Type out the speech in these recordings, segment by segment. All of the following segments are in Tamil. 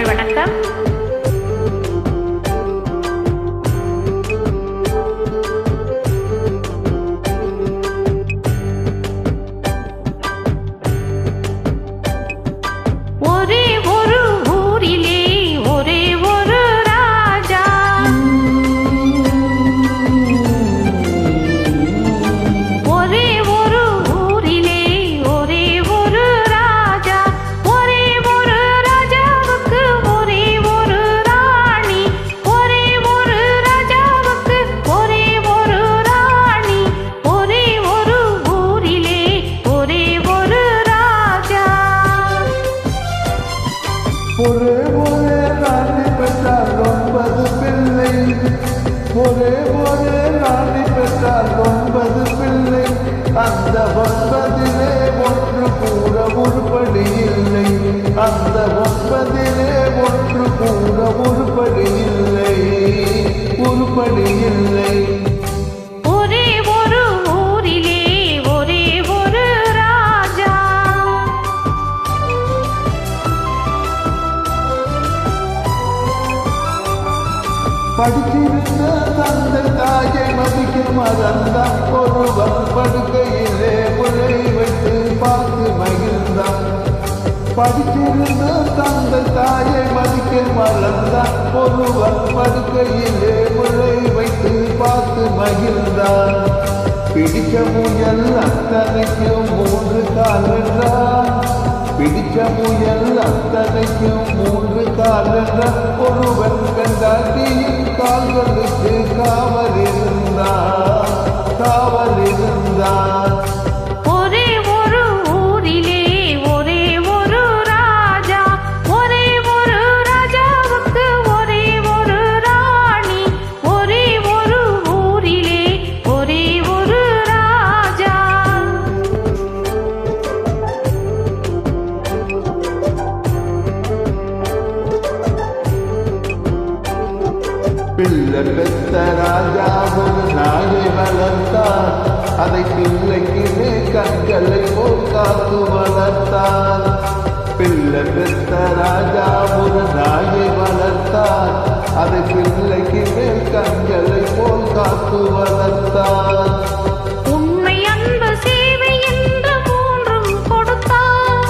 தமிழ் வணக்கம். ஒரே ஒரு ஊரிலே ஒரே ஒரு ராஜா, ஒரே ஒரு ஊரிலே ஒரே ஒரு ராஜா, ஒரே ஒரு ராஜாவுக்கு ஒரே ஒரு ராணி, ஒரே ஒரு ராஜாவுக்கு ஒரே ஒரு ராணி, ஒரே ஒரு ஊரிலே ஒரே ஒரு ராஜா. ஒரே ஒரே ராணி பெற்றால் 9 பிள்ளை, ஒரே ஒரே ராணி பெற்றால் 9 பிள்ளை. அந்த 9 ஒன்று கூட உருப்படி இல்லை, அந்த 9 ஒன்று கூட உருப்படி இல்லை, உருப்படி இல்லை. ஒரே ஒரு ஊரிலே ஒரே ஒரு ராஜா. படித்திருந்த தந்தை தாயை மதிக்க மறந்தான், ஒருவன் படுக்கையிலே முளை வைத்து பார்த்து மகிழ்ந்தான். படித்திருந்த தந்தை தாயை மதிக்க மறந்தான், ஒருவன் படுக்கையிலே முளை வைத்து பார்த்து மகிழ்ந்தான். பிடிக்க முயல் அத்தனைக்கும் 3 கால் என்றான், பிடிச்ச முயல் அத்தனைக்கும் 3 கால் என்றான். ஒருவன் கண்டாட்டியின் கால்களுக்கு காவல் இருந்தான், காவல் இருந்தான். ஒரே ஒரு ஊரிலே ஒரே ஒரு ராஜா, ஒரே ஒரு ராஜாவுக்கு ஒரே ஒரு ராணி, ஒரே ஒரு ஊரிலே ஒரே ஒரு ராஜா. பிள்ளை பெத்த ராஜா ஒரு நாயை வளர்த்தான், அதை பிள்ளைக்கு கண்களை போல் காத்து வளர்த்தான். பிள்ளை பெத்த ராஜா ஒரு நாயை வளர்த்தான், அதை பிள்ளைக்கு கண்களை போல் காத்து வளர்த்தான். உண்மை அன்பு சேவை என்று 3 கொடுத்தார்,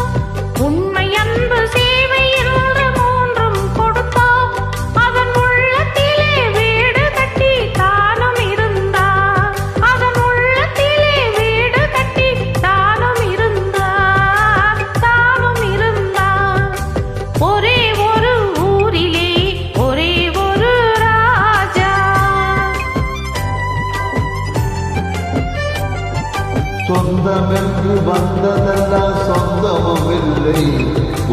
உண்மை அன்பு சேவை என்று 3 கொடுத்தார். அதன் உள்ளத்திலே வீடு கட்டி தானும் இருந்தார், அதன் உள்ளத்திலே வீடு கட்டி தானும் இருந்தார், தானும் இருந்தார். ஒரே ஒரு ஊரிலே ஒரே ஒரு ராஜா. சொந்தமென்று வந்ததெல்லாம் சொந்தமும் இல்லை,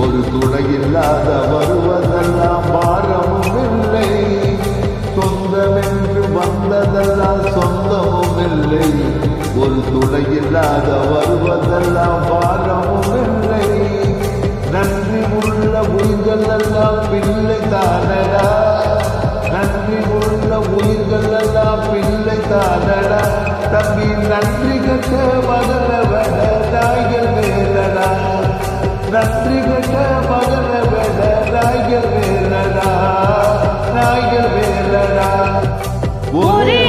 ஒரு துணையில்லாத வருவதெல்லாம் பாரமும் இல்லை. சொந்தமென்று வந்ததெல்லாம் சொந்தமும் இல்லை, ஒரு துணையில்லாத வருவதெல்லாம் பாரமும் இல்லை. நன்றி உள்ள உயிர்கள் எல்லாம் பிள்ளை தானடா, நன்றி உள்ள உயிர்கள் எல்லாம் பிள்ளை தானடா. தம்பி நன்றி கட்ட மகள விட நாய்கள் மேலடா, நன்றி கட்ட மகள விட நாய்கள் மேலடா, நாய்கள் மேலடா. ஒரே